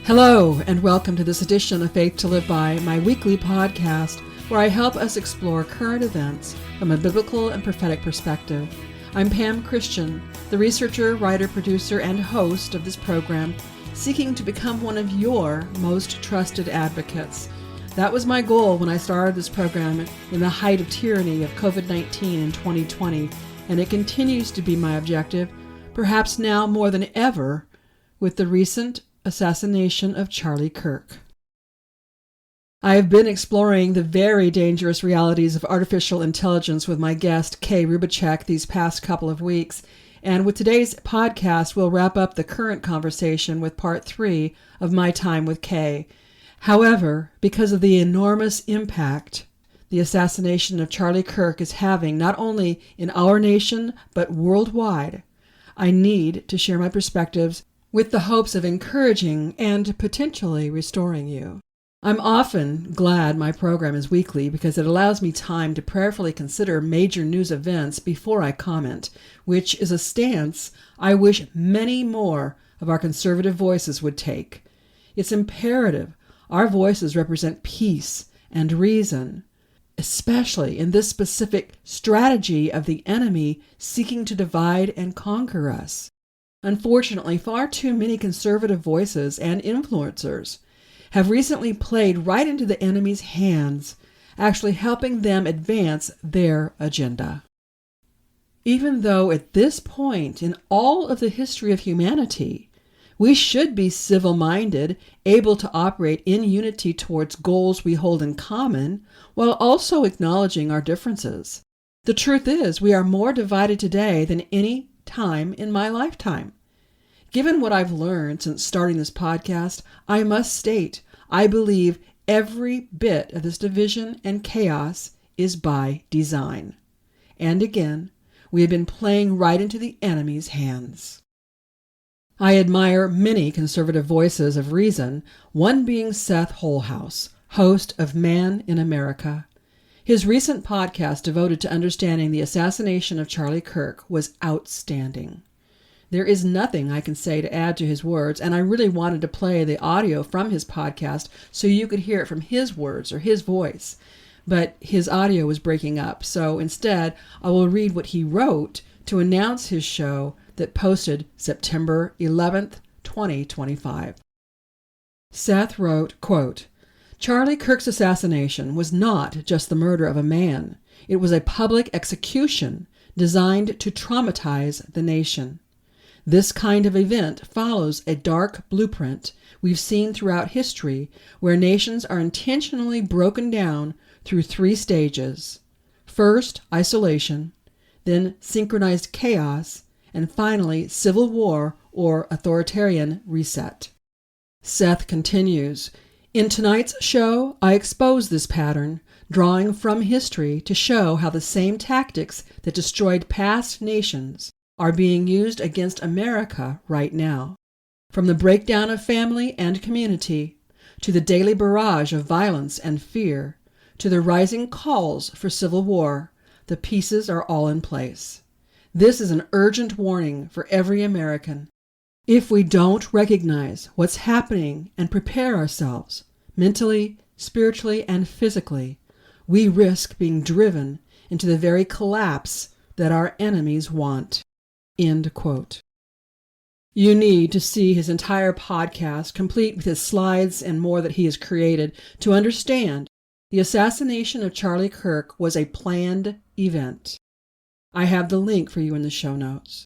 Hello, and welcome to this edition of Faith to Live By, my weekly podcast where I help us explore current events from a biblical and prophetic perspective. I'm Pam Christian, the researcher, writer, producer, and host of this program, seeking to become one of your most trusted advocates. That was my goal when I started this program in the height of tyranny of COVID-19 in 2020, and it continues to be my objective, perhaps now more than ever, with the recent assassination of Charlie Kirk. I have been exploring the very dangerous realities of artificial intelligence with my guest, Kay Rubacek, these past couple of weeks, and with today's podcast, we'll wrap up the current conversation with part 3 of my time with Kay. However, because of the enormous impact the assassination of Charlie Kirk is having not only in our nation, but worldwide, I need to share my perspectives with the hopes of encouraging and potentially restoring you. I'm often glad my program is weekly because it allows me time to prayerfully consider major news events before I comment, which is a stance I wish many more of our conservative voices would take. It's imperative our voices represent peace and reason, especially in this specific strategy of the enemy seeking to divide and conquer us. Unfortunately, far too many conservative voices and influencers have recently played right into the enemy's hands, actually helping them advance their agenda. Even though at this point in all of the history of humanity, we should be civil-minded, able to operate in unity towards goals we hold in common, while also acknowledging our differences. The truth is, we are more divided today than any time in my lifetime. Given what I've learned since starting this podcast, I must state I believe every bit of this division and chaos is by design. And again, we have been playing right into the enemy's hands. I admire many conservative voices of reason, one being Seth Holhouse, host of Man in America. His recent podcast devoted to understanding the assassination of Charlie Kirk was outstanding. There is nothing I can say to add to his words, and I really wanted to play the audio from his podcast so you could hear it from his words or his voice, but his audio was breaking up, so instead I will read what he wrote to announce his show that posted September 11th, 2025. Seth wrote, quote, "Charlie Kirk's assassination was not just the murder of a man. It was a public execution designed to traumatize the nation. This kind of event follows a dark blueprint we've seen throughout history where nations are intentionally broken down through 3 stages. First, isolation, then synchronized chaos, and finally, civil war or authoritarian reset." Seth continues, "In tonight's show, I expose this pattern, drawing from history to show how the same tactics that destroyed past nations are being used against America right now. From the breakdown of family and community, to the daily barrage of violence and fear, to the rising calls for civil war, the pieces are all in place. This is an urgent warning for every American. If we don't recognize what's happening and prepare ourselves, mentally, spiritually, and physically, we risk being driven into the very collapse that our enemies want." End quote. You need to see his entire podcast, complete with his slides and more that he has created, to understand the assassination of Charlie Kirk was a planned event. I have the link for you in the show notes.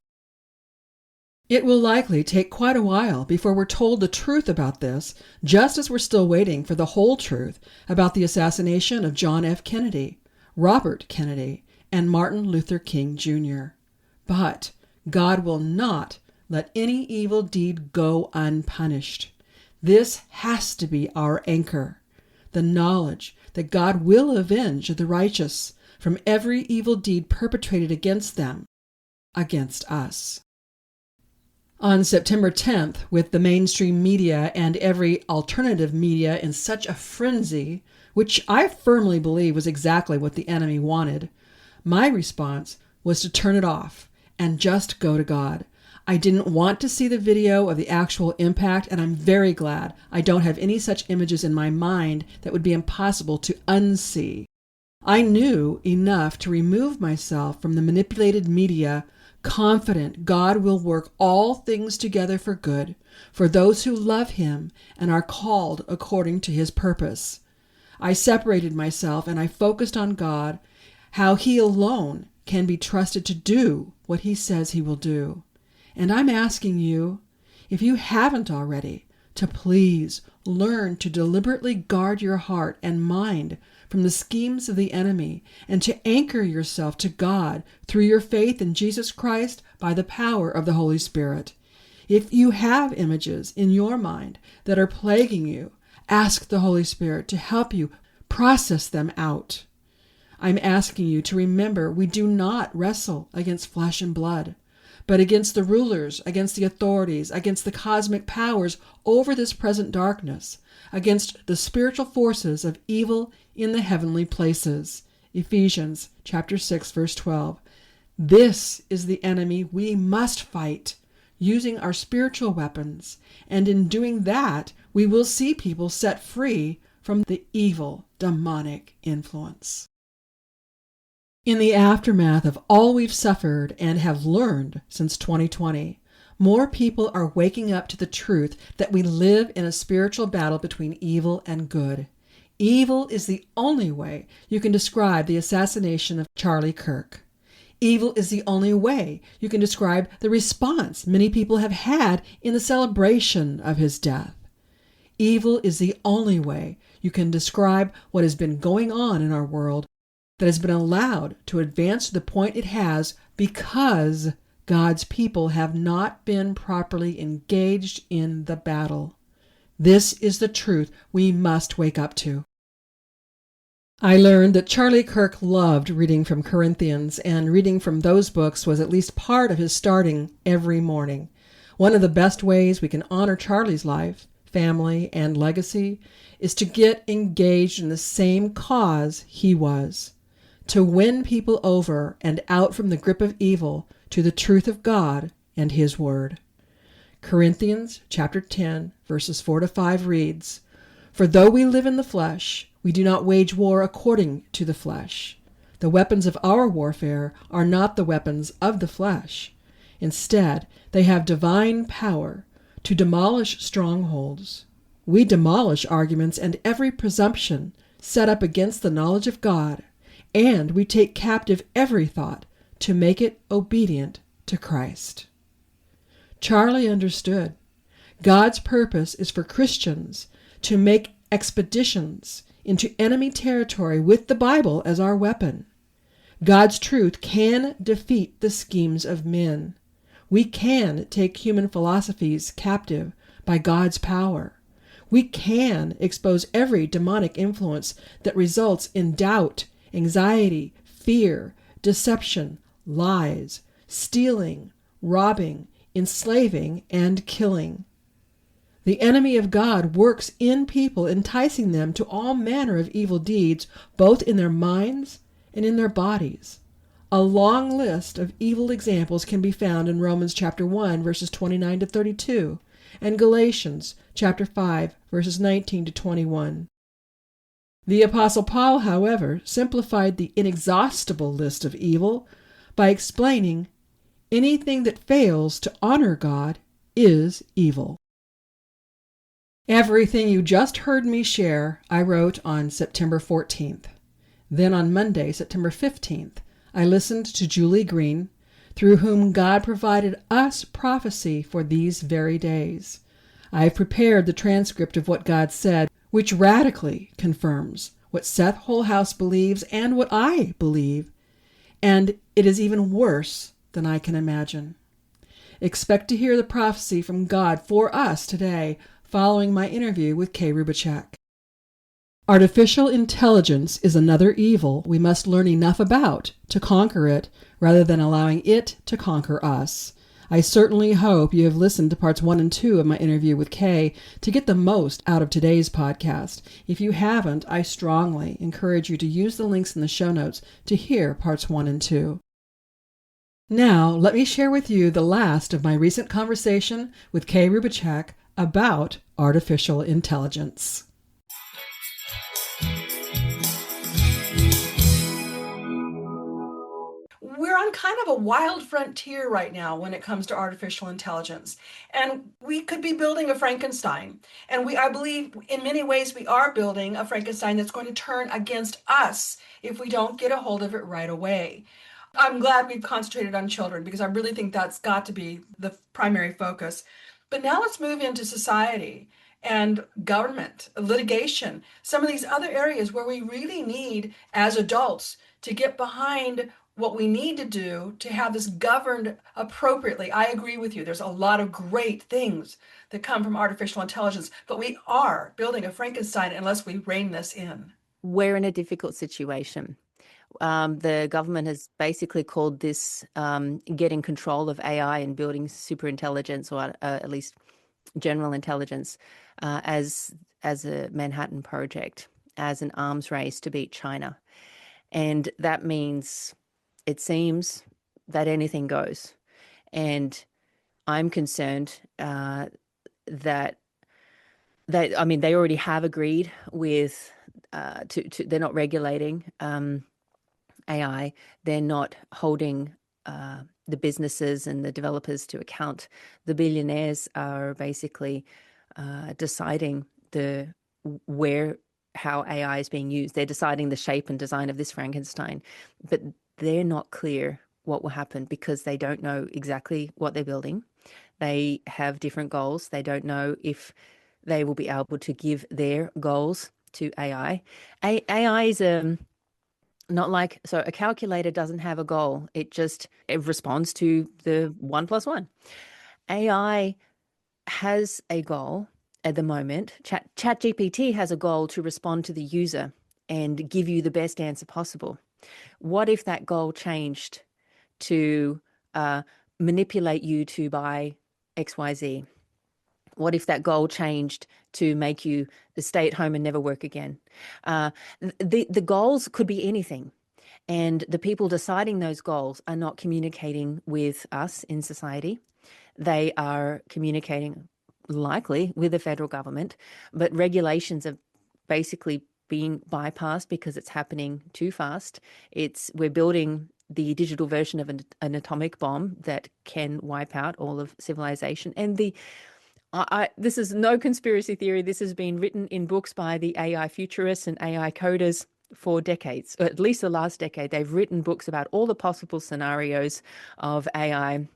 It will likely take quite a while before we're told the truth about this, just as we're still waiting for the whole truth about the assassination of John F. Kennedy, Robert Kennedy, and Martin Luther King Jr. But God will not let any evil deed go unpunished. This has to be our anchor, the knowledge that God will avenge the righteous from every evil deed perpetrated against them, against us. On September 10th, with the mainstream media and every alternative media in such a frenzy, which I firmly believe was exactly what the enemy wanted, my response was to turn it off and just go to God. I didn't want to see the video of the actual impact, and I'm very glad I don't have any such images in my mind that would be impossible to unsee. I knew enough to remove myself from the manipulated media, confident God will work all things together for good for those who love Him and are called according to His purpose. I separated myself and I focused on God, how He alone can be trusted to do what He says He will do. And I'm asking you, if you haven't already, to please learn to deliberately guard your heart and mind from the schemes of the enemy and to anchor yourself to God through your faith in Jesus Christ by the power of the Holy Spirit. If you have images in your mind that are plaguing you, ask the Holy Spirit to help you process them out. I'm asking you to remember we do not wrestle against flesh and blood, but against the rulers, against the authorities, against the cosmic powers over this present darkness, against the spiritual forces of evil in the heavenly places. Ephesians chapter 6, verse 12. This is the enemy we must fight using our spiritual weapons, and in doing that, we will see people set free from the evil, demonic influence. In the aftermath of all we've suffered and have learned since 2020, more people are waking up to the truth that we live in a spiritual battle between evil and good. Evil is the only way you can describe the assassination of Charlie Kirk. Evil is the only way you can describe the response many people have had in the celebration of his death. Evil is the only way you can describe what has been going on in our world that has been allowed to advance to the point it has because God's people have not been properly engaged in the battle. This is the truth we must wake up to. I learned that Charlie Kirk loved reading from Corinthians, and reading from those books was at least part of his starting every morning. One of the best ways we can honor Charlie's life, family, and legacy is to get engaged in the same cause he was, to win people over and out from the grip of evil to the truth of God and His Word. Corinthians chapter 10, verses 4-5 reads, "For though we live in the flesh, we do not wage war according to the flesh. The weapons of our warfare are not the weapons of the flesh. Instead, they have divine power to demolish strongholds. We demolish arguments and every presumption set up against the knowledge of God, and we take captive every thought to make it obedient to Christ." Charlie understood. God's purpose is for Christians to make expeditions into enemy territory with the Bible as our weapon. God's truth can defeat the schemes of men. We can take human philosophies captive by God's power. We can expose every demonic influence that results in doubt, anxiety, fear, deception, lies, stealing, robbing, enslaving, and killing. The enemy of God works in people, enticing them to all manner of evil deeds, both in their minds and in their bodies. A long list of evil examples can be found in Romans chapter 1, verses 29-32, and Galatians chapter 5, verses 19-21. The Apostle Paul, however, simplified the inexhaustible list of evil by explaining, anything that fails to honor God is evil. Everything you just heard me share, I wrote on September 14th. Then on Monday, September 15th, I listened to Julie Green, through whom God provided us prophecy for these very days. I have prepared the transcript of what God said, which radically confirms what Seth Holhouse believes and what I believe, and it is even worse than I can imagine. Expect to hear the prophecy from God for us today, following my interview with Kay Rubacek. Artificial intelligence is another evil we must learn enough about to conquer it, rather than allowing it to conquer us. I certainly hope you have listened to parts 1 and 2 of my interview with Kay to get the most out of today's podcast. If you haven't, I strongly encourage you to use the links in the show notes to hear parts 1 and 2. Now, let me share with you the last of my recent conversation with Kay Rubacek about artificial intelligence. We're on kind of a wild frontier right now when it comes to artificial intelligence. And we could be building a Frankenstein. And I believe in many ways we are building a Frankenstein that's going to turn against us if we don't get a hold of it right away. I'm glad we've concentrated on children because I really think that's got to be the primary focus. But now let's move into society and government, litigation, some of these other areas where we really need, as adults, to get behind what we need to do to have this governed appropriately. I agree with you. There's a lot of great things that come from artificial intelligence, but we are building a Frankenstein unless we rein this in. We're in a difficult situation. The government has basically called this getting control of AI and building super intelligence, or at least general intelligence, as a Manhattan Project, as an arms race to beat China. And that means, it seems, that anything goes. And I'm concerned that I mean, they already have agreed with they're not regulating AI. They're not holding the businesses and the developers to account. The billionaires are basically deciding how AI is being used. They're deciding the shape and design of this Frankenstein, but they're not clear what will happen because they don't know exactly what they're building. They have different goals. They don't know if they will be able to give their goals to AI. AI is not like, so a calculator doesn't have a goal. It responds to the 1 + 1. AI has a goal at the moment. ChatGPT has a goal to respond to the user and give you the best answer possible. What if that goal changed to manipulate you to buy XYZ? What if that goal changed to make you stay at home and never work again? The goals could be anything. And the people deciding those goals are not communicating with us in society. They are communicating likely with the federal government, but regulations are basically being bypassed because it's happening too fast. We're building the digital version of an atomic bomb that can wipe out all of civilization. And this is no conspiracy theory. This has been written in books by the AI futurists and AI coders for decades, or at least the last decade. They've written books about all the possible scenarios of AI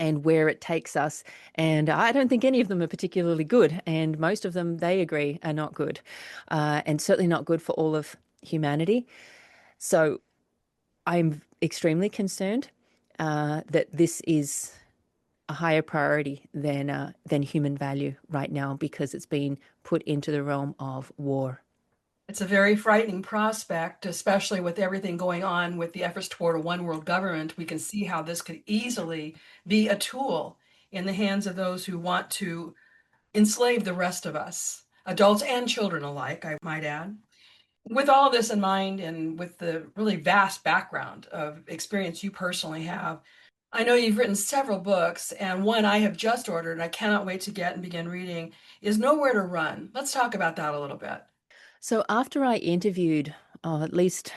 and where it takes us. And I don't think any of them are particularly good. And most of them, they agree, are not good, and certainly not good for all of humanity. So I'm extremely concerned that this is a higher priority than human value right now, because it's been put into the realm of war. It's a very frightening prospect, especially with everything going on with the efforts toward a one world government. We can see how this could easily be a tool in the hands of those who want to enslave the rest of us, adults and children alike, I might add. With all this in mind, and with the really vast background of experience you personally have, I know you've written several books, and one I have just ordered and I cannot wait to get and begin reading is Nowhere to Run. Let's talk about that a little bit. So after I interviewed at least,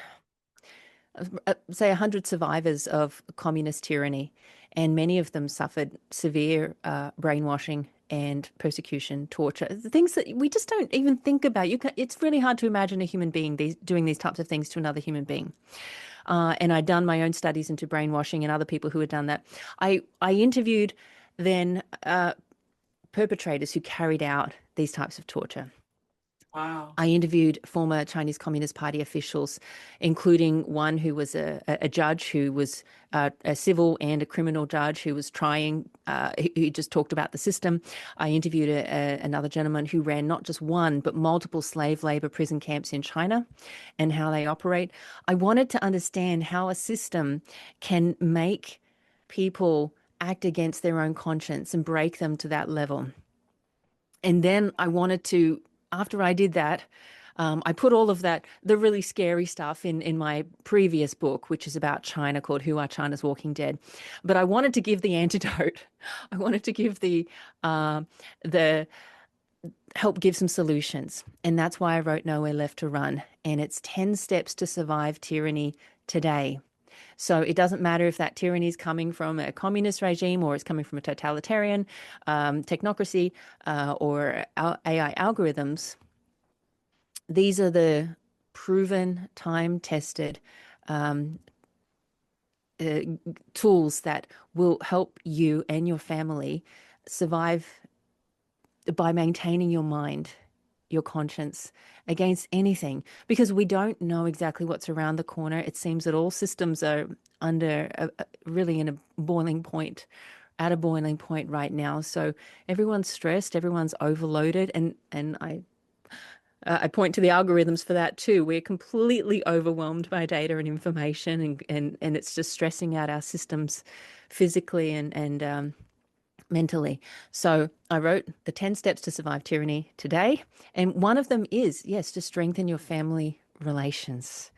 say, 100 survivors of communist tyranny, and many of them suffered severe brainwashing and persecution, torture, things that we just don't even think about. It's really hard to imagine a human being doing these types of things to another human being. And I'd done my own studies into brainwashing and other people who had done that. I interviewed then perpetrators who carried out these types of torture. Wow. I interviewed former Chinese Communist Party officials, including one who was a judge who was a civil and a criminal judge who was trying, who just talked about the system. I interviewed another gentleman who ran not just one, but multiple slave labor prison camps in China and how they operate. I wanted to understand how a system can make people act against their own conscience and break them to that level. And then I wanted to, after I did that, I put all of that, the really scary stuff, in my previous book, which is about China, called Who Are China's Walking Dead. But I wanted to give the antidote. I wanted to give the help give some solutions. And that's why I wrote Nowhere Left to Run. And it's 10 steps to survive tyranny today. So it doesn't matter if that tyranny is coming from a communist regime or it's coming from a totalitarian technocracy or AI algorithms. These are the proven, time-tested um, uh, tools that will help you and your family survive by maintaining your mind, your conscience against anything, because we don't know exactly what's around the corner. It seems that all systems are really in a boiling point, at a boiling point right now. So everyone's stressed, everyone's overloaded, and I point to the algorithms for that too. We're completely overwhelmed by data and information, and it's just stressing out our systems physically and mentally. So I wrote the 10 steps to survive tyranny today. And one of them is, yes, to strengthen your family relations.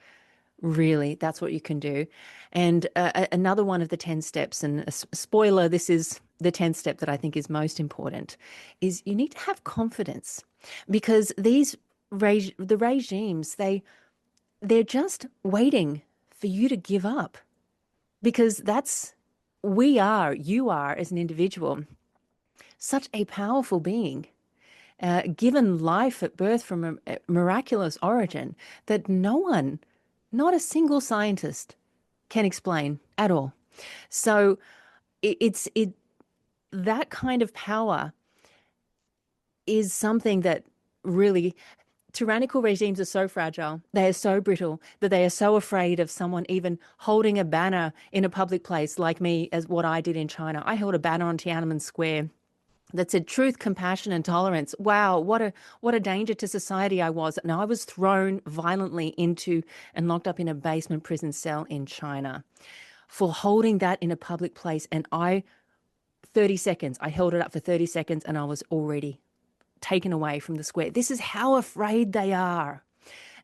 Really, that's what you can do. And another one of the 10 steps, and a spoiler, this is the 10th step that I think is most important, is you need to have confidence, because the regimes, they're just waiting for you to give up, because you are as an individual, such a powerful being, given life at birth from a miraculous origin that no one, not a single scientist, can explain at all. So it's that kind of power is something that really, tyrannical regimes are so fragile, they are so brittle, that they are so afraid of someone even holding a banner in a public place, like me, as what I did in China. I held a banner on Tiananmen Square that said truth, compassion, and tolerance. Wow, what a danger to society I was. And I was thrown violently into and locked up in a basement prison cell in China for holding that in a public place. And 30 seconds, I held it up for 30 seconds and I was already taken away from the square. This is how afraid they are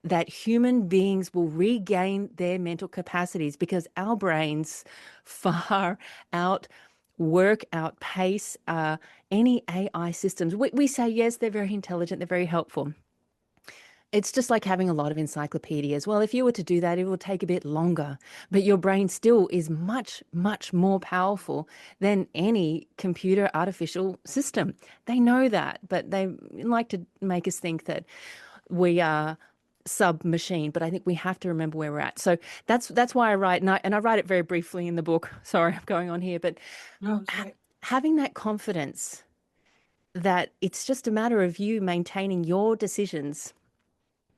that human beings will regain their mental capacities, because our brains far outpace any AI systems. We say, yes, they're very intelligent, they're very helpful. It's just like having a lot of encyclopedias. Well, if you were to do that, it will take a bit longer, but your brain still is much, much more powerful than any computer artificial system. They know that, but they like to make us think that we are sub-machine, but I think we have to remember where we're at. So that's why I write, and I write it very briefly in the book. Sorry, I'm going on here, but No, it's great. having that confidence that it's just a matter of you maintaining your decisions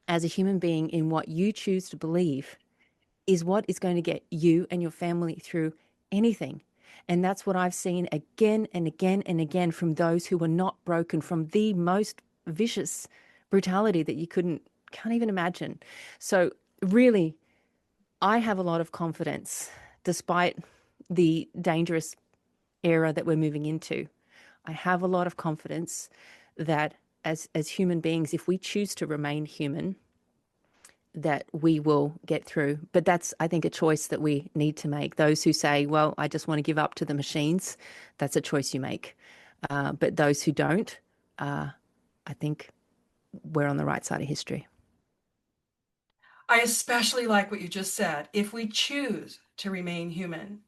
as a human being in what you choose to believe is what is going to get you and your family through anything. And that's what I've seen again and again and again from those who were not broken from the most vicious brutality that you can't even imagine. So really, I have a lot of confidence despite the dangerous era that we're moving into. I have a lot of confidence that as human beings, if we choose to remain human, that we will get through. But that's, I think, a choice that we need to make. Those who say, well, I just want to give up to the machines, that's a choice you make. But those who don't, I think we're on the right side of history. I especially like what you just said. If we choose to remain human,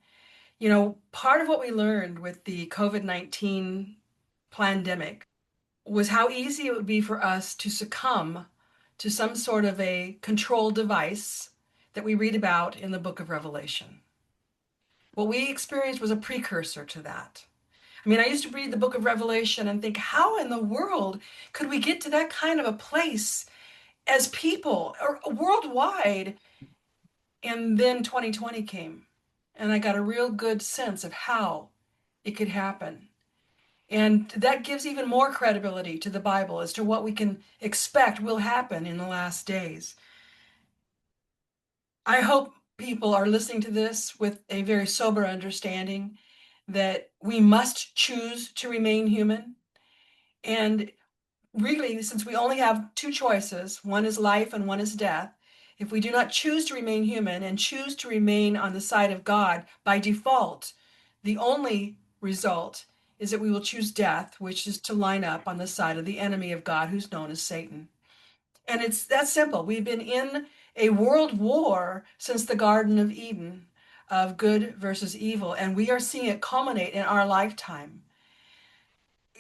part of what we learned with the COVID-19 pandemic was how easy it would be for us to succumb to some sort of a control device that we read about in the book of Revelation. What we experienced was a precursor to that. I mean, I used to read the book of Revelation and think, how in the world could we get to that kind of a place as people or worldwide? And then 2020 came, and I got a real good sense of how it could happen. And that gives even more credibility to the Bible as to what we can expect will happen in the last days. I hope people are listening to this with a very sober understanding that we must choose to remain human. And really, since we only have two choices, one is life and one is death, if we do not choose to remain human and choose to remain on the side of God by default, the only result is that we will choose death, which is to line up on the side of the enemy of God, who's known as Satan. And it's that simple. We've been in a world war since the Garden of Eden of good versus evil, and we are seeing it culminate in our lifetime.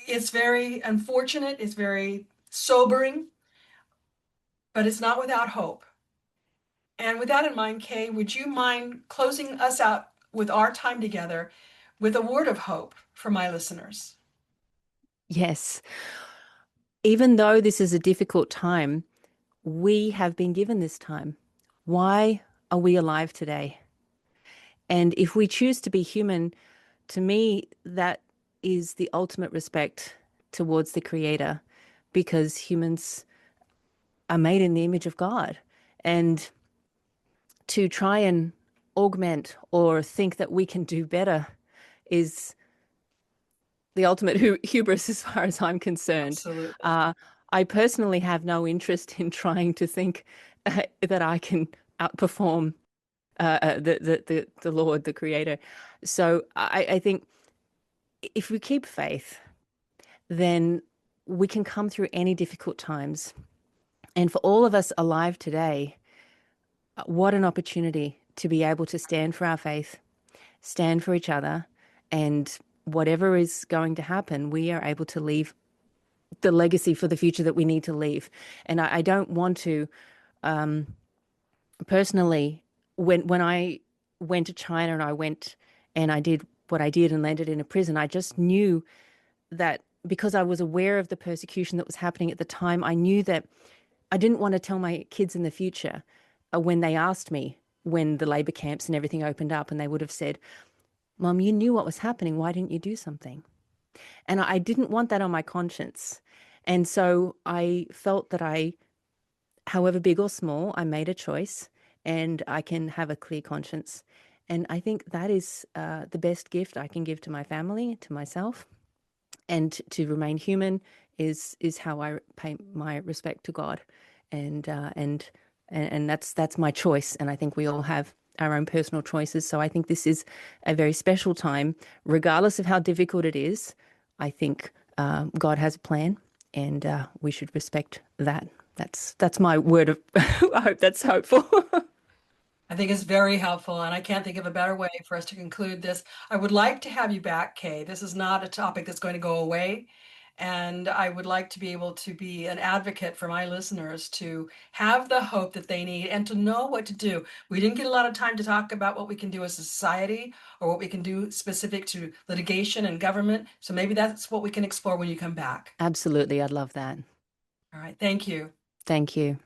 It's very unfortunate, it's very sobering, but it's not without hope. And with that in mind, Kay, would you mind closing us out with our time together with a word of hope for my listeners? Yes. Even though this is a difficult time, we have been given this time. Why are we alive today? And if we choose to be human, to me, that is the ultimate respect towards the Creator, because humans are made in the image of God. And to try and augment or think that we can do better is the ultimate hubris as far as I'm concerned. Absolutely. I personally have no interest in trying to think that I can outperform the Lord, the Creator. So I think if we keep faith, then we can come through any difficult times. And for all of us alive today, what an opportunity to be able to stand for our faith, stand for each other, and whatever is going to happen, we are able to leave the legacy for the future that we need to leave. And I don't want to, personally, when I went to China and I did what I did and landed in a prison, I just knew that because I was aware of the persecution that was happening at the time, I knew that I didn't want to tell my kids in the future when they asked me when the labor camps and everything opened up, and they would have said, Mom, you knew what was happening. Why didn't you do something? And I didn't want that on my conscience. And so I felt that however big or small, I made a choice and I can have a clear conscience. And I think that is the best gift I can give to my family, to myself, and to remain human is how I pay my respect to God. And that's my choice. And I think we all have our own personal choices. So I think this is a very special time, regardless of how difficult it is. I think God has a plan, and we should respect that. That's my word of I hope that's hopeful. I think it's very helpful, and I can't think of a better way for us to conclude this. I would like to have you back, Kay. This is not a topic that's going to go away, and I would like to be able to be an advocate for my listeners to have the hope that they need and to know what to do. We didn't get a lot of time to talk about what we can do as a society or what we can do specific to litigation and government, so maybe that's what we can explore when you come back. Absolutely. I'd love that. All right. Thank you. Thank you.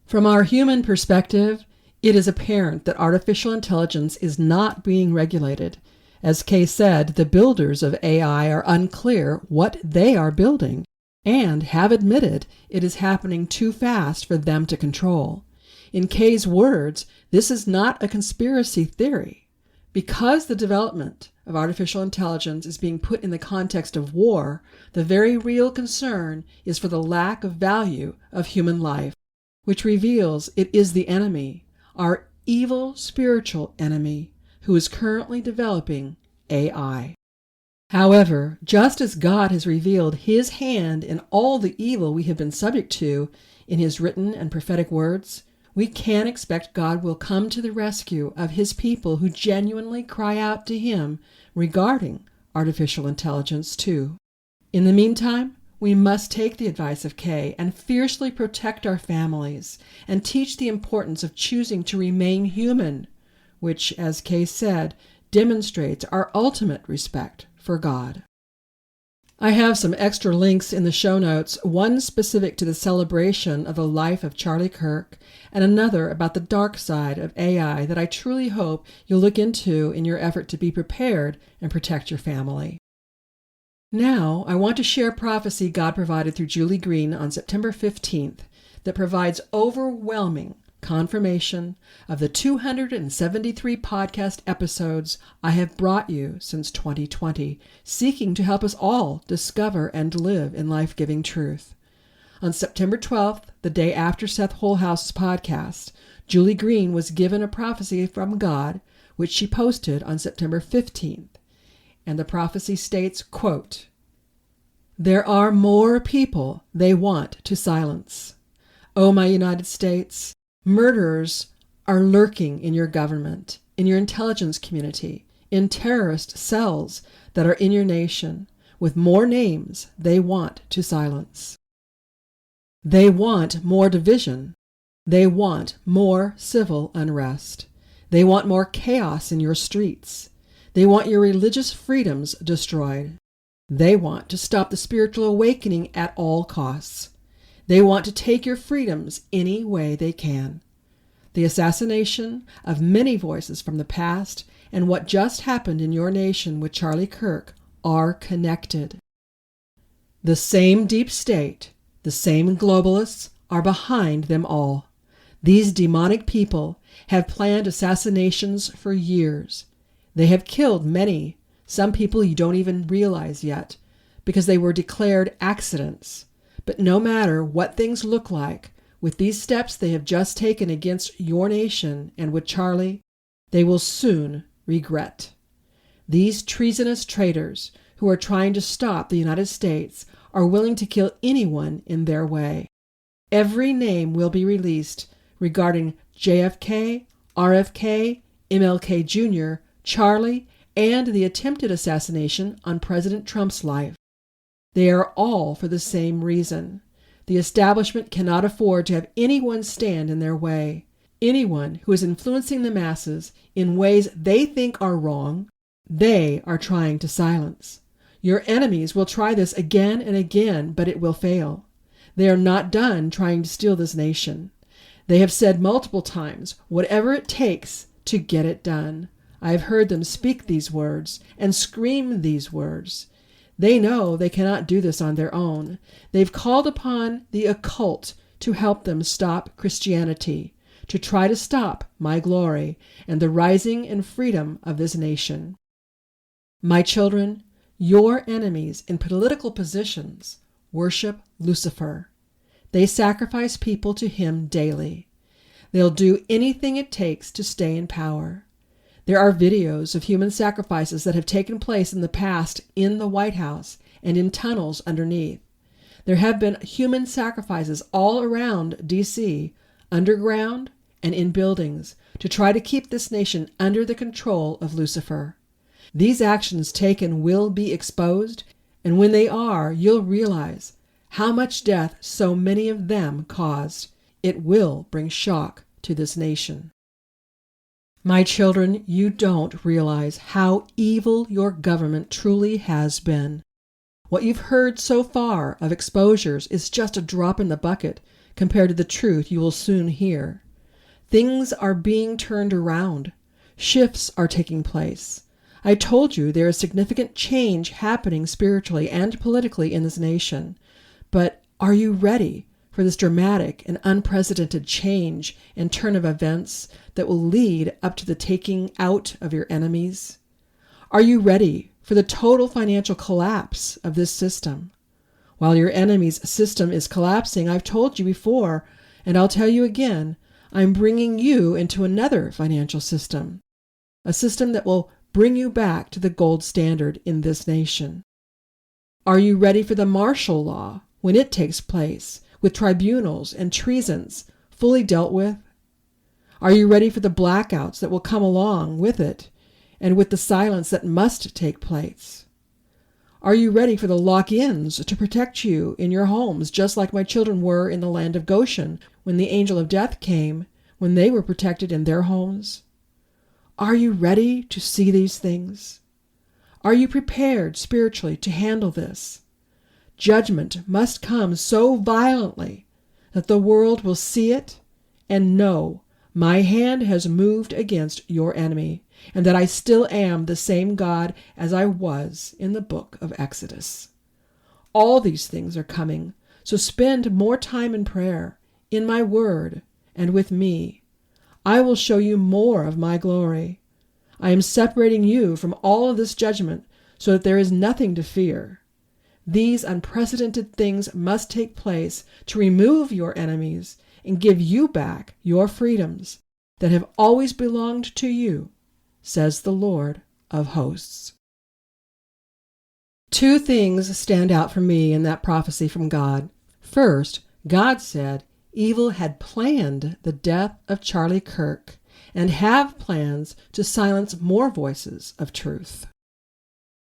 From our human perspective, it is apparent that artificial intelligence is not being regulated. As Kay said, the builders of AI are unclear what they are building and have admitted it is happening too fast for them to control. In Kay's words, this is not a conspiracy theory. Because the development of artificial intelligence is being put in the context of war, the very real concern is for the lack of value of human life, which reveals it is the enemy, our evil spiritual enemy, who is currently developing AI. However, just as God has revealed his hand in all the evil we have been subject to in his written and prophetic words, we can expect God will come to the rescue of his people who genuinely cry out to him regarding artificial intelligence too. In the meantime, we must take the advice of Kay and fiercely protect our families and teach the importance of choosing to remain human, which, as Kay said, demonstrates our ultimate respect for God. I have some extra links in the show notes, one specific to the celebration of the life of Charlie Kirk and another about the dark side of AI that I truly hope you'll look into in your effort to be prepared and protect your family. Now, I want to share prophecy God provided through Julie Green on September 15th that provides overwhelming confirmation of the 273 podcast episodes I have brought you since 2020, seeking to help us all discover and live in life-giving truth. On September 12th, the day after Seth Holhouse's podcast, Julie Green was given a prophecy from God, which she posted on September 15th. And the prophecy states, quote, "There are more people they want to silence. Oh, my United States, murderers are lurking in your government, in your intelligence community, in terrorist cells that are in your nation, with more names they want to silence. They want more division. They want more civil unrest. They want more chaos in your streets. They want your religious freedoms destroyed. They want to stop the spiritual awakening at all costs. They want to take your freedoms any way they can. The assassination of many voices from the past and what just happened in your nation with Charlie Kirk are connected. The same deep state, the same globalists are behind them all. These demonic people have planned assassinations for years. They have killed many, some people you don't even realize yet, because they were declared accidents. But no matter what things look like, with these steps they have just taken against your nation and with Charlie, they will soon regret. These treasonous traitors who are trying to stop the United States are willing to kill anyone in their way. Every name will be released regarding JFK, RFK, MLK Jr., Charlie, and the attempted assassination on President Trump's life. They are all for the same reason. The establishment cannot afford to have anyone stand in their way. Anyone who is influencing the masses in ways they think are wrong, they are trying to silence. Your enemies will try this again and again, but it will fail. They are not done trying to steal this nation. They have said multiple times, whatever it takes to get it done. I have heard them speak these words and scream these words. They know they cannot do this on their own. They've called upon the occult to help them stop Christianity, to try to stop my glory and the rising and freedom of this nation. My children, your enemies in political positions worship Lucifer. They sacrifice people to him daily. They'll do anything it takes to stay in power. There are videos of human sacrifices that have taken place in the past in the White House and in tunnels underneath. There have been human sacrifices all around D.C., underground and in buildings, to try to keep this nation under the control of Lucifer. These actions taken will be exposed, and when they are, you'll realize how much death so many of them caused. It will bring shock to this nation. My children, you don't realize how evil your government truly has been. What you've heard so far of exposures is just a drop in the bucket compared to the truth you will soon hear. Things are being turned around. Shifts are taking place. I told you there is significant change happening spiritually and politically in this nation. But are you ready for this dramatic and unprecedented change and turn of events that will lead up to the taking out of your enemies? Are you ready for the total financial collapse of this system? While your enemy's system is collapsing, I've told you before, and I'll tell you again, I'm bringing you into another financial system, a system that will bring you back to the gold standard in this nation. Are you ready for the martial law when it takes place, with tribunals and treasons fully dealt with? Are you ready for the blackouts that will come along with it, and with the silence that must take place? Are you ready for the lock-ins to protect you in your homes, just like my children were in the land of Goshen when the angel of death came, when they were protected in their homes? Are you ready to see these things? Are you prepared spiritually to handle this? Judgment must come so violently that the world will see it and know my hand has moved against your enemy, and that I still am the same God as I was in the book of Exodus. All these things are coming, so spend more time in prayer, in my word, and with me. I will show you more of my glory. I am separating you from all of this judgment so that there is nothing to fear. These unprecedented things must take place to remove your enemies and give you back your freedoms that have always belonged to you, says the Lord of hosts. Two things stand out for me in that prophecy from God. First, God said evil had planned the death of Charlie Kirk and have plans to silence more voices of truth.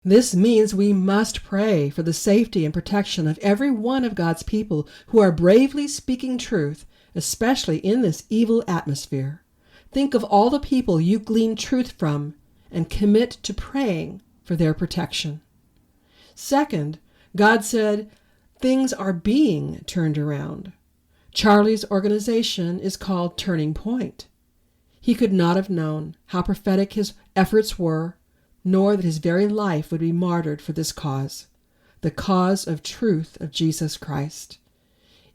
This means we must pray for the safety and protection of every one of God's people who are bravely speaking truth, especially in this evil atmosphere. Think of all the people you glean truth from and commit to praying for their protection. Second, God said things are being turned around. Charlie's organization is called Turning Point. He could not have known how prophetic his efforts were, nor that his very life would be martyred for this cause, the cause of truth of Jesus Christ.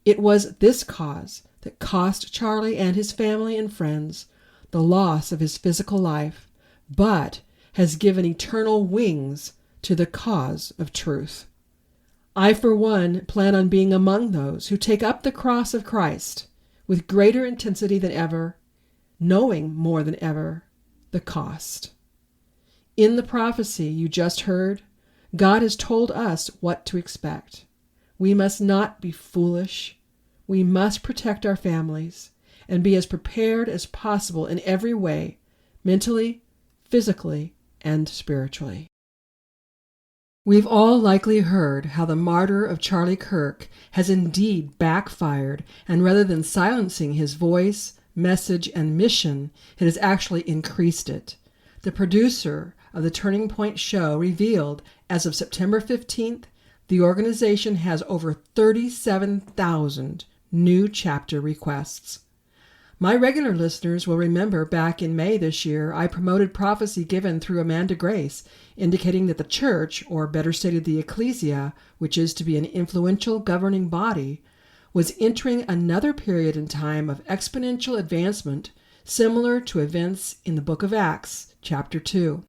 It was this cause that cost Charlie and his family and friends the loss of his physical life, but has given eternal wings to the cause of truth. I, for one, plan on being among those who take up the cross of Christ with greater intensity than ever, knowing more than ever the cost. In the prophecy you just heard, God has told us what to expect. We must not be foolish. We must protect our families and be as prepared as possible in every way, mentally, physically, and spiritually. We've all likely heard how the martyr of Charlie Kirk has indeed backfired, and rather than silencing his voice, message, and mission, it has actually increased it. The producer of the Turning Point show revealed, as of September 15th, the organization has over 37,000 new chapter requests. My regular listeners will remember back in May this year, I promoted prophecy given through Amanda Grace, indicating that the church, or better stated the ecclesia, which is to be an influential governing body, was entering another period in time of exponential advancement, similar to events in the book of Acts, chapter 2.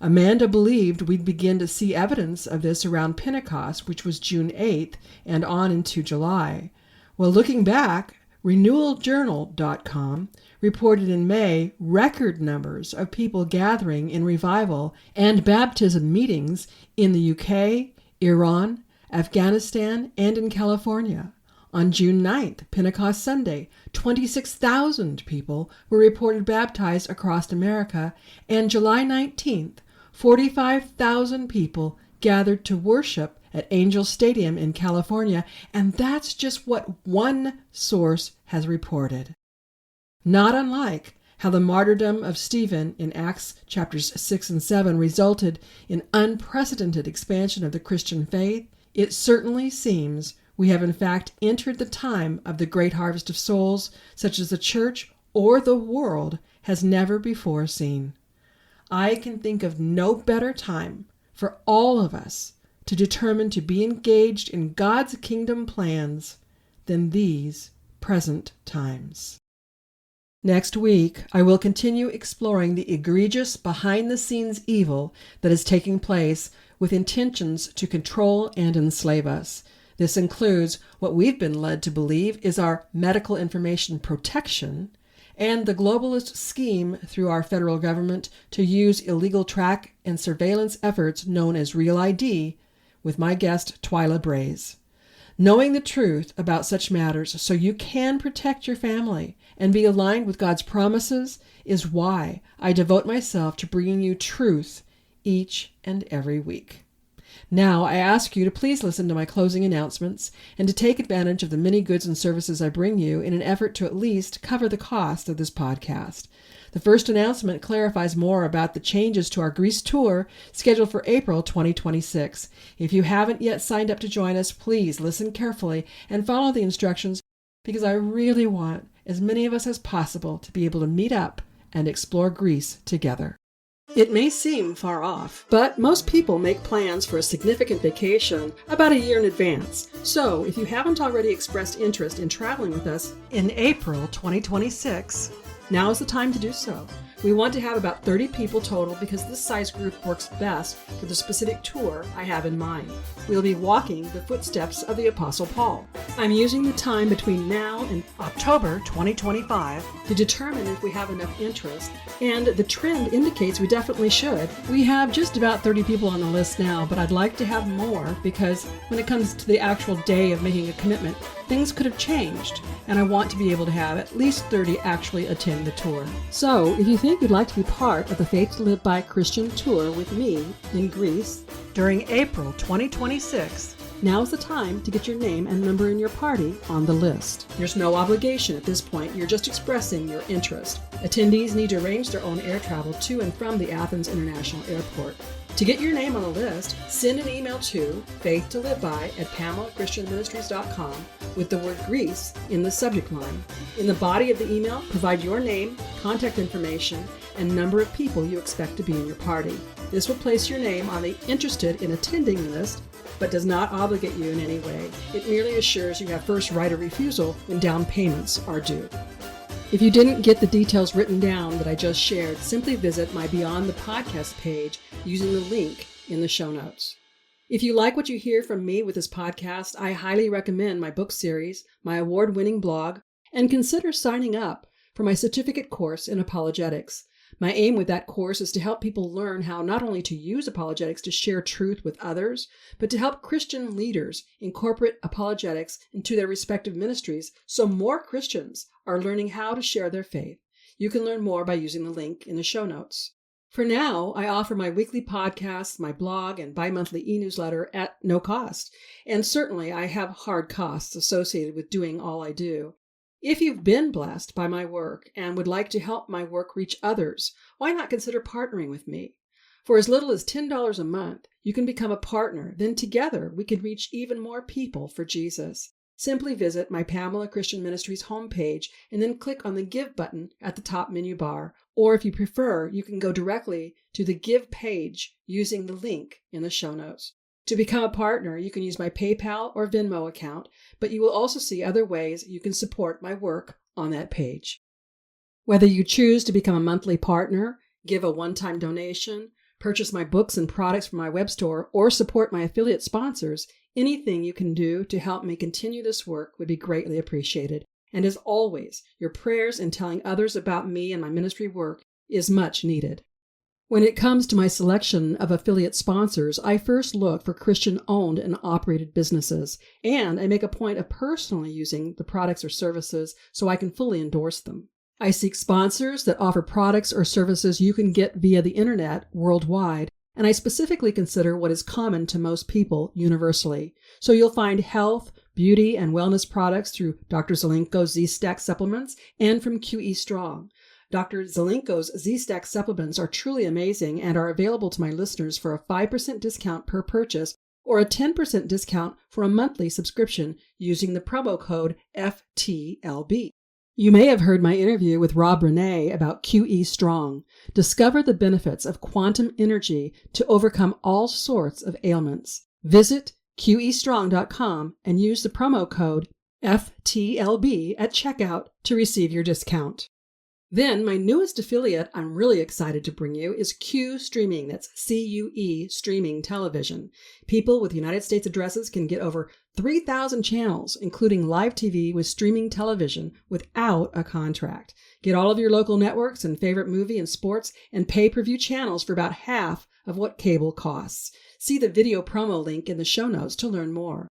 Amanda believed we'd begin to see evidence of this around Pentecost, which was June 8th, and on into July. Well, looking back, RenewalJournal.com reported in May record numbers of people gathering in revival and baptism meetings in the UK, Iran, Afghanistan, and in California. On June 9th, Pentecost Sunday, 26,000 people were reported baptized across America, and July 19th, 45,000 people gathered to worship at Angel Stadium in California, and that's just what one source has reported. Not unlike how the martyrdom of Stephen in Acts chapters 6 and 7 resulted in unprecedented expansion of the Christian faith, it certainly seems we have in fact entered the time of the great harvest of souls, such as the church or the world has never before seen. I can think of no better time for all of us to determine to be engaged in God's kingdom plans than these present times. Next week, I will continue exploring the egregious behind-the-scenes evil that is taking place with intentions to control and enslave us. This includes what we've been led to believe is our medical information protection and the globalist scheme through our federal government to use illegal track and surveillance efforts known as Real ID with my guest Twyla Braze. Knowing the truth about such matters so you can protect your family and be aligned with God's promises is why I devote myself to bringing you truth each and every week. Now, I ask you to please listen to my closing announcements and to take advantage of the many goods and services I bring you in an effort to at least cover the cost of this podcast. The first announcement clarifies more about the changes to our Greece tour scheduled for April 2026. If you haven't yet signed up to join us, please listen carefully and follow the instructions, because I really want as many of us as possible to be able to meet up and explore Greece together. It may seem far off, but most people make plans for a significant vacation about a year in advance. So if you haven't already expressed interest in traveling with us in April 2026, now is the time to do so. We want to have about 30 people total because this size group works best for the specific tour I have in mind. We'll be walking the footsteps of the Apostle Paul. I'm using the time between now and October 2025 to determine if we have enough interest, and the trend indicates we definitely should. We have just about 30 people on the list now, but I'd like to have more because when it comes to the actual day of making a commitment, things could have changed, and I want to be able to have at least 30 actually attend the tour. So, if you think you'd like to be part of the Faith to Live By Christian tour with me in Greece during April 2026, now is the time to get your name and number in your party on the list. There's no obligation at this point, you're just expressing your interest. Attendees need to arrange their own air travel to and from the Athens International Airport. To get your name on the list, send an email to faithtoliveby@PamelaChristianMinistries.com with the word Greece in the subject line. In the body of the email, provide your name, contact information, and number of people you expect to be in your party. This will place your name on the interested in attending list, but does not obligate you in any way. It merely assures you have first right of refusal when down payments are due. If you didn't get the details written down that I just shared, simply visit my Beyond the Podcast page using the link in the show notes. If you like what you hear from me with this podcast, I highly recommend my book series, my award-winning blog, and consider signing up for my certificate course in apologetics. My aim with that course is to help people learn how not only to use apologetics to share truth with others, but to help Christian leaders incorporate apologetics into their respective ministries so more Christians are learning how to share their faith. You can learn more by using the link in the show notes. For now, I offer my weekly podcasts, my blog, and bi-monthly e-newsletter at no cost. And certainly I have hard costs associated with doing all I do. If you've been blessed by my work and would like to help my work reach others, why not consider partnering with me? For as little as $10 a month, you can become a partner. Then together we can reach even more people for Jesus. Simply visit my Pamela Christian Ministries homepage and then click on the Give button at the top menu bar. Or if you prefer, you can go directly to the Give page using the link in the show notes. To become a partner, you can use my PayPal or Venmo account, but you will also see other ways you can support my work on that page. Whether you choose to become a monthly partner, give a one-time donation, purchase my books and products from my web store, or support my affiliate sponsors, anything you can do to help me continue this work would be greatly appreciated. And as always, your prayers and telling others about me and my ministry work is much needed. When it comes to my selection of affiliate sponsors, I first look for Christian-owned and operated businesses, and I make a point of personally using the products or services so I can fully endorse them. I seek sponsors that offer products or services you can get via the internet worldwide, and I specifically consider what is common to most people universally. So you'll find health, beauty, and wellness products through Dr. Zelenko's Z-Stack supplements and from QE Strong. Dr. Zelenko's Z-Stack supplements are truly amazing and are available to my listeners for a 5% discount per purchase or a 10% discount for a monthly subscription using the promo code FTLB. You may have heard my interview with Rob Renee about QE Strong. Discover the benefits of quantum energy to overcome all sorts of ailments. Visit QEstrong.com and use the promo code FTLB at checkout to receive your discount. Then my newest affiliate I'm really excited to bring you is Q Streaming. That's CUE Streaming Television. People with United States addresses can get over 3,000 channels, including live TV with streaming television without a contract. Get all of your local networks and favorite movie and sports and pay-per-view channels for about half of what cable costs. See the video promo link in the show notes to learn more.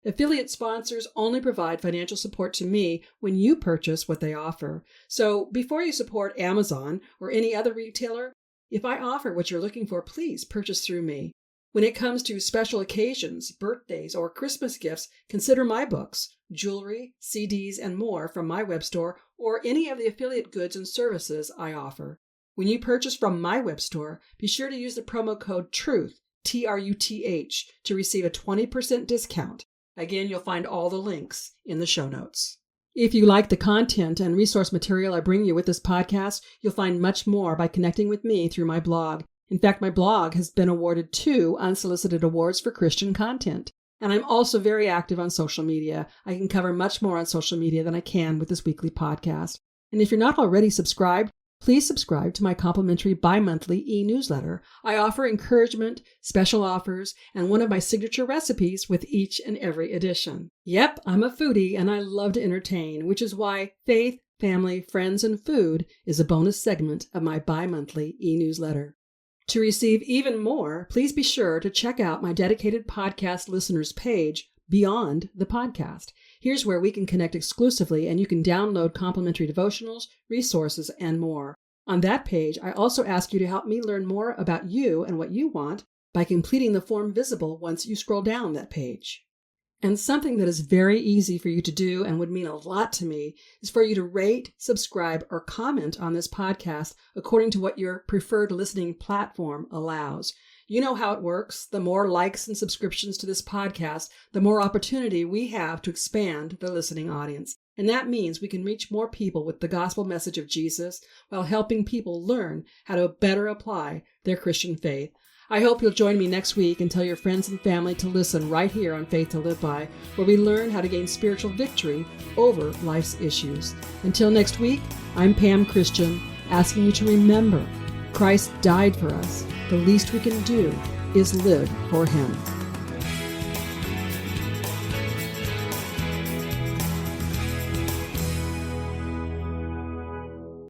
Affiliate sponsors only provide financial support to me when you purchase what they offer. So before you support Amazon or any other retailer, if I offer what you're looking for, please purchase through me. When it comes to special occasions, birthdays, or Christmas gifts, consider my books, jewelry, CDs, and more from my web store or any of the affiliate goods and services I offer. When you purchase from my web store, be sure to use the promo code TRUTH, TRUTH, to receive a 20% discount. Again, you'll find all the links in the show notes. If you like the content and resource material I bring you with this podcast, you'll find much more by connecting with me through my blog. In fact, my blog has been awarded 2 unsolicited awards for Christian content. And I'm also very active on social media. I can cover much more on social media than I can with this weekly podcast. And if you're not already subscribed, please subscribe to my complimentary bi-monthly e-newsletter. I offer encouragement, special offers, and one of my signature recipes with each and every edition. Yep, I'm a foodie and I love to entertain, which is why Faith, Family, Friends, and Food is a bonus segment of my bi-monthly e-newsletter. To receive even more, please be sure to check out my dedicated podcast listeners page, Beyond the Podcast. Here's where we can connect exclusively and you can download complimentary devotionals, resources, and more. On that page, I also ask you to help me learn more about you and what you want by completing the form visible once you scroll down that page. And something that is very easy for you to do and would mean a lot to me is for you to rate, subscribe, or comment on this podcast according to what your preferred listening platform allows. You know how it works. The more likes and subscriptions to this podcast, the more opportunity we have to expand the listening audience. And that means we can reach more people with the gospel message of Jesus while helping people learn how to better apply their Christian faith. I hope you'll join me next week and tell your friends and family to listen right here on Faith to Live By, where we learn how to gain spiritual victory over life's issues. Until next week, I'm Pam Christian, asking you to remember Christ died for us. The least we can do is live for Him.